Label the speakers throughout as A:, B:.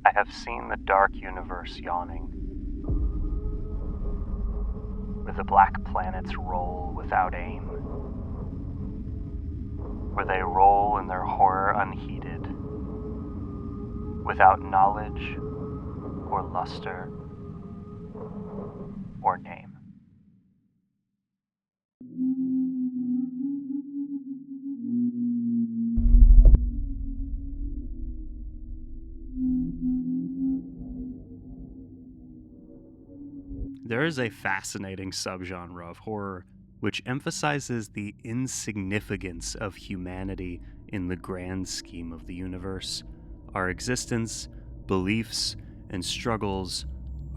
A: I have seen the dark universe yawning, where the black planets roll without aim, where they roll in their horror unheeded, without knowledge or luster or name. There is a fascinating subgenre of horror which emphasizes the insignificance of humanity in the grand scheme of the universe. Our existence, beliefs, and struggles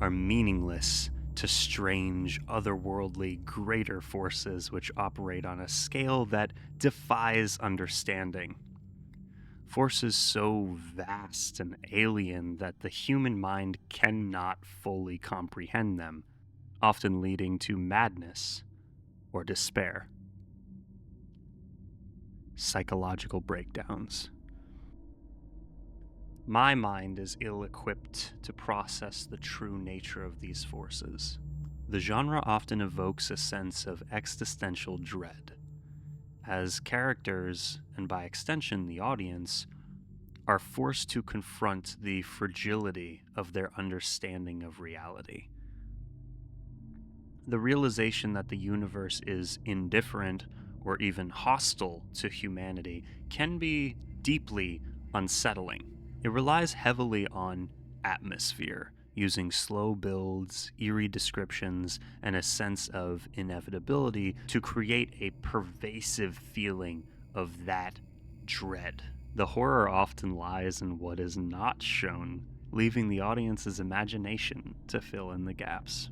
A: are meaningless to strange, otherworldly, greater forces which operate on a scale that defies understanding. Forces so vast and alien that the human mind cannot fully comprehend them, often leading to madness or despair. Psychological breakdowns. My mind is ill-equipped to process the true nature of these forces. The genre often evokes a sense of existential dread, as characters, and by extension the audience, are forced to confront the fragility of their understanding of reality. The realization that the universe is indifferent or even hostile to humanity can be deeply unsettling. It relies heavily on atmosphere, using slow builds, eerie descriptions, and a sense of inevitability to create a pervasive feeling of that dread. The horror often lies in what is not shown, leaving the audience's imagination to fill in the gaps.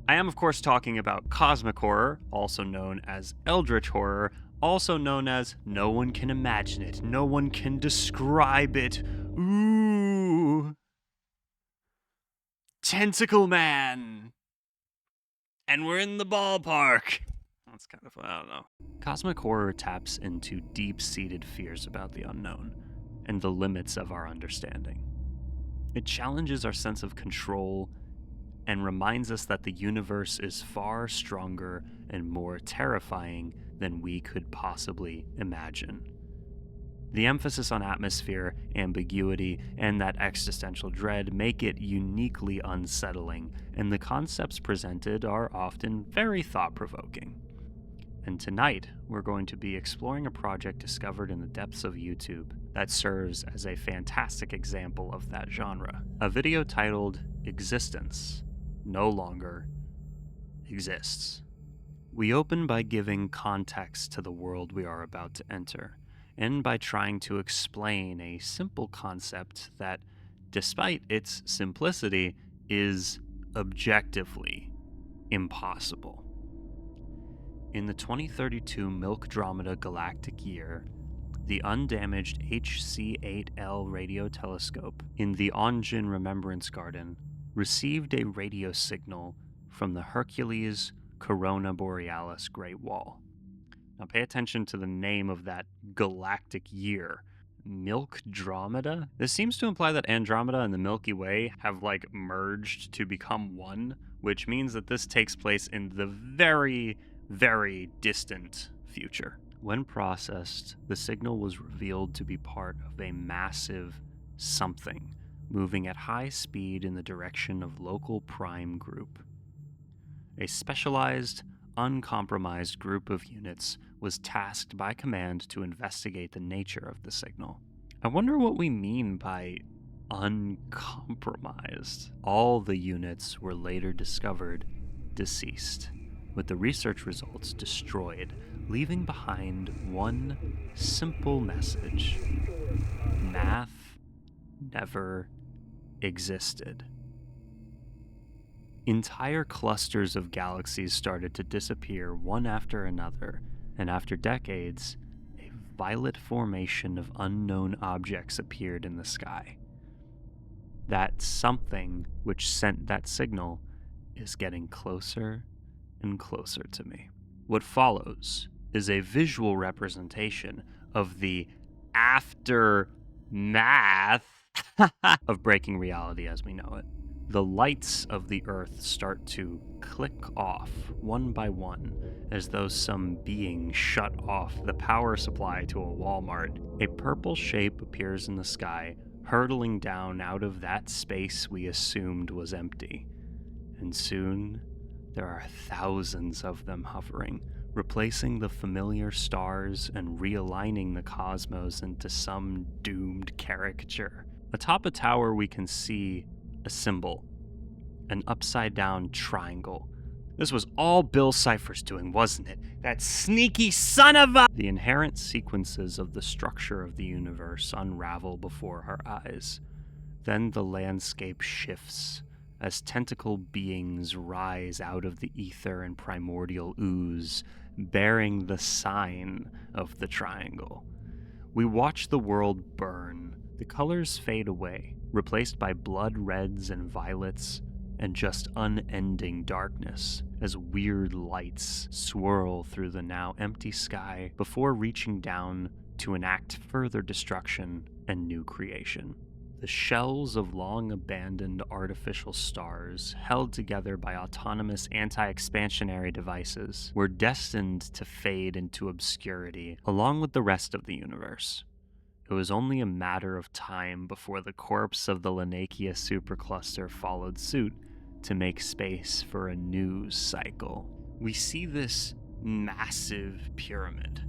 A: I am, of course, talking about cosmic horror, also known as eldritch horror, also known as no one can imagine it, no one can describe it. Ooh. Tentacle Man! And we're in the ballpark! That's kind of, I don't know. Cosmic horror taps into deep-seated fears about the unknown and the limits of our understanding. It challenges our sense of control and reminds us that the universe is far stronger and more terrifying than we could possibly imagine. The emphasis on atmosphere, ambiguity, and that existential dread make it uniquely unsettling, and the concepts presented are often very thought-provoking. And tonight, we're going to be exploring a project discovered in the depths of YouTube that serves as a fantastic example of that genre. A video titled Existence No Longer Exists. We open by giving context to the world we are about to enter, and by trying to explain a simple concept that, despite its simplicity, is objectively impossible. In the 2032 Milkdromeda galactic year, the undamaged HC-8L radio telescope in the Onjin Remembrance Garden received a radio signal from the Hercules Corona Borealis Great Wall. Now pay attention to the name of that galactic year. Milkdromeda? This seems to imply that Andromeda and the Milky Way have merged to become one, which means that this takes place in the very, very distant future. When processed, the signal was revealed to be part of a massive something moving at high speed in the direction of local prime group. A specialized, uncompromised group of units was tasked by command to investigate the nature of the signal. I wonder what we mean by uncompromised. All the units were later discovered deceased, with the research results destroyed, leaving behind one simple message: math never existed. Entire clusters of galaxies started to disappear one after another, and after decades, a violet formation of unknown objects appeared in the sky. That something which sent that signal is getting closer and closer to me. What follows is a visual representation of the aftermath of breaking reality as we know it. The lights of the earth start to click off one by one, as though some being shut off the power supply to a Walmart. A purple shape appears in the sky, hurtling down out of that space we assumed was empty. And soon, there are thousands of them hovering, replacing the familiar stars and realigning the cosmos into some doomed caricature. Atop a tower, we can see a symbol, an upside-down triangle. This was all Bill Cipher's doing, wasn't it? That sneaky son of a... The inherent sequences of the structure of the universe unravel before our eyes. Then the landscape shifts as tentacle beings rise out of the ether and primordial ooze, bearing the sign of the triangle. We watch the world burn. The colors fade away, replaced by blood reds and violets, and just unending darkness as weird lights swirl through the now empty sky before reaching down to enact further destruction and new creation. The shells of long-abandoned artificial stars, held together by autonomous anti-expansionary devices, were destined to fade into obscurity along with the rest of the universe. It was only a matter of time before the corpse of the Lanakia supercluster followed suit to make space for a new cycle. We see this massive pyramid,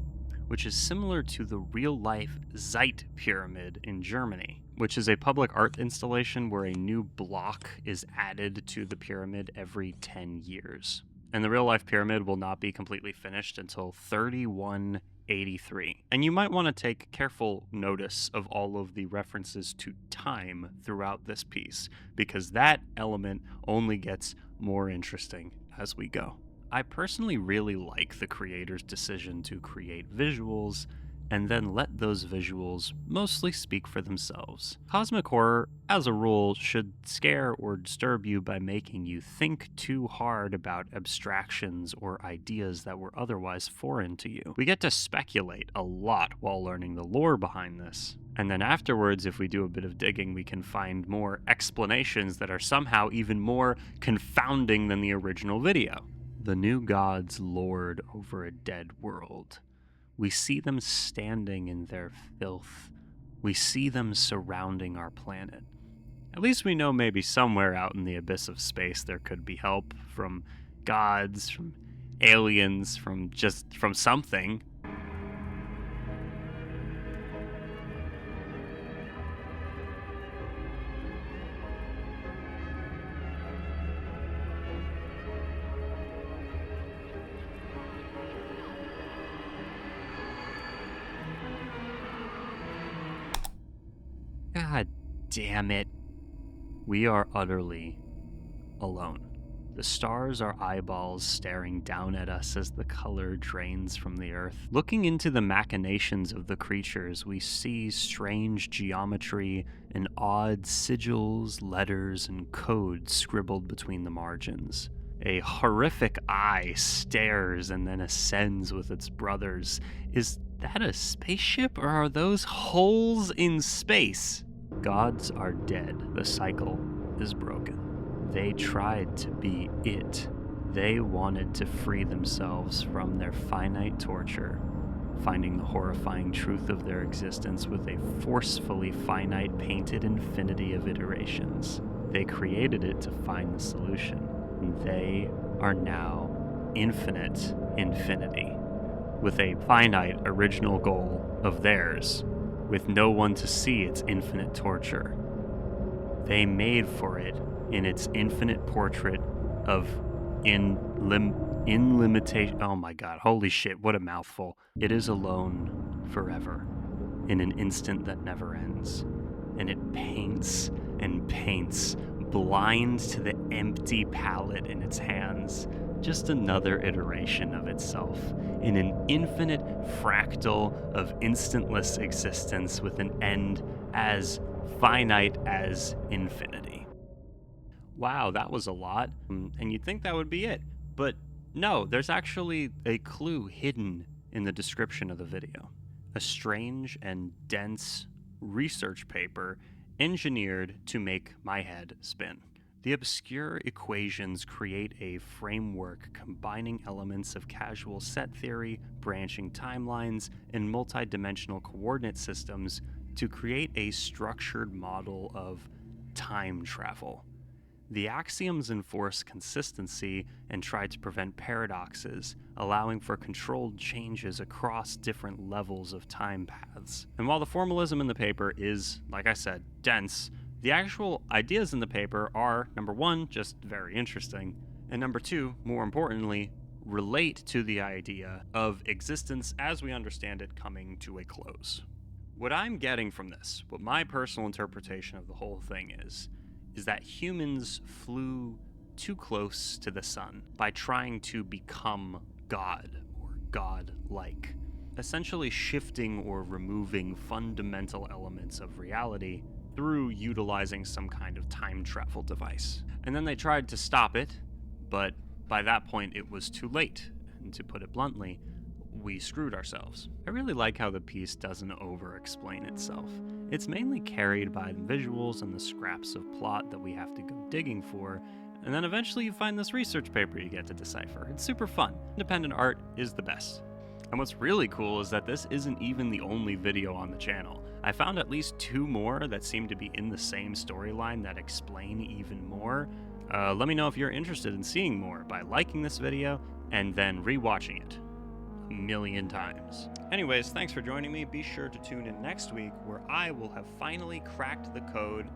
A: which is similar to the real-life Zeit Pyramid in Germany, which is a public art installation where a new block is added to the pyramid every 10 years. And the real-life pyramid will not be completely finished until 3183. And you might want to take careful notice of all of the references to time throughout this piece, because that element only gets more interesting as we go. I personally really like the creator's decision to create visuals and then let those visuals mostly speak for themselves. Cosmic horror, as a rule, should scare or disturb you by making you think too hard about abstractions or ideas that were otherwise foreign to you. We get to speculate a lot while learning the lore behind this. And then afterwards, if we do a bit of digging, we can find more explanations that are somehow even more confounding than the original video. The new gods lord over a dead world. We see them standing in their filth. We see them surrounding our planet. At least we know maybe somewhere out in the abyss of space there could be help from gods, from aliens, from something. God damn it. We are utterly alone. The stars are eyeballs staring down at us as the color drains from the earth. Looking into the machinations of the creatures, we see strange geometry and odd sigils, letters, and codes scribbled between the margins. A horrific eye stares and then ascends with its brothers. Is that a spaceship, or are those holes in space? Gods are dead. The cycle is broken. They tried to be it. They wanted to free themselves from their finite torture, finding the horrifying truth of their existence with a forcefully finite painted infinity of iterations. They created it to find the solution. They are now infinite infinity, with a finite original goal of theirs, with no one to see its infinite torture. They made for it in its infinite portrait of limitation. Oh my god, holy shit, what a mouthful. It is alone forever, in an instant that never ends. And it paints and paints, blind to the empty palette in its hands, just another iteration of itself, in an infinite fractal of instantless existence with an end as finite as infinity. Wow, that was a lot, and you'd think that would be it, but no, there's actually a clue hidden in the description of the video. A strange and dense research paper engineered to make my head spin. The obscure equations create a framework combining elements of causal set theory, branching timelines, and multidimensional coordinate systems to create a structured model of time travel. The axioms enforce consistency and try to prevent paradoxes, allowing for controlled changes across different levels of time paths. And while the formalism in the paper is, like I said, dense, the actual ideas in the paper are, number one, just very interesting, and number two, more importantly, relate to the idea of existence as we understand it coming to a close. What I'm getting from this, what my personal interpretation of the whole thing is that humans flew too close to the sun by trying to become God or God-like, essentially shifting or removing fundamental elements of reality through utilizing some kind of time travel device. And then they tried to stop it, but by that point it was too late, and to put it bluntly, we screwed ourselves. I really like how the piece doesn't over-explain itself. It's mainly carried by the visuals and the scraps of plot that we have to go digging for, and then eventually you find this research paper you get to decipher. It's super fun. Independent art is the best. And what's really cool is that this isn't even the only video on the channel. I found at least 2 more that seem to be in the same storyline that explain even more. Let me know if you're interested in seeing more by liking this video and then rewatching it a million times. Anyways, thanks for joining me. Be sure to tune in next week where I will have finally cracked the code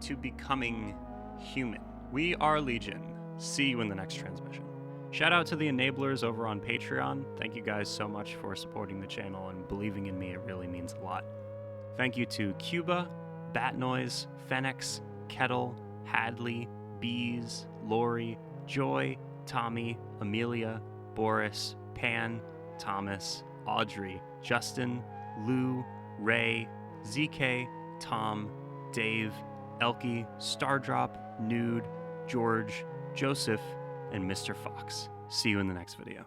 A: to becoming human. We are Legion. See you in the next transmission. Shout out to the enablers over on Patreon. Thank you guys so much for supporting the channel and believing in me. It really means a lot. Thank you to Cuba, Bat Noise, Fenix, Kettle, Hadley, Bees, Lori, Joy, Tommy, Amelia, Boris, Pan, Thomas, Audrey, Justin, Lou, Ray, ZK, Tom, Dave, Elkie, Stardrop, Nude, George, Joseph, and Mr. Fox. See you in the next video.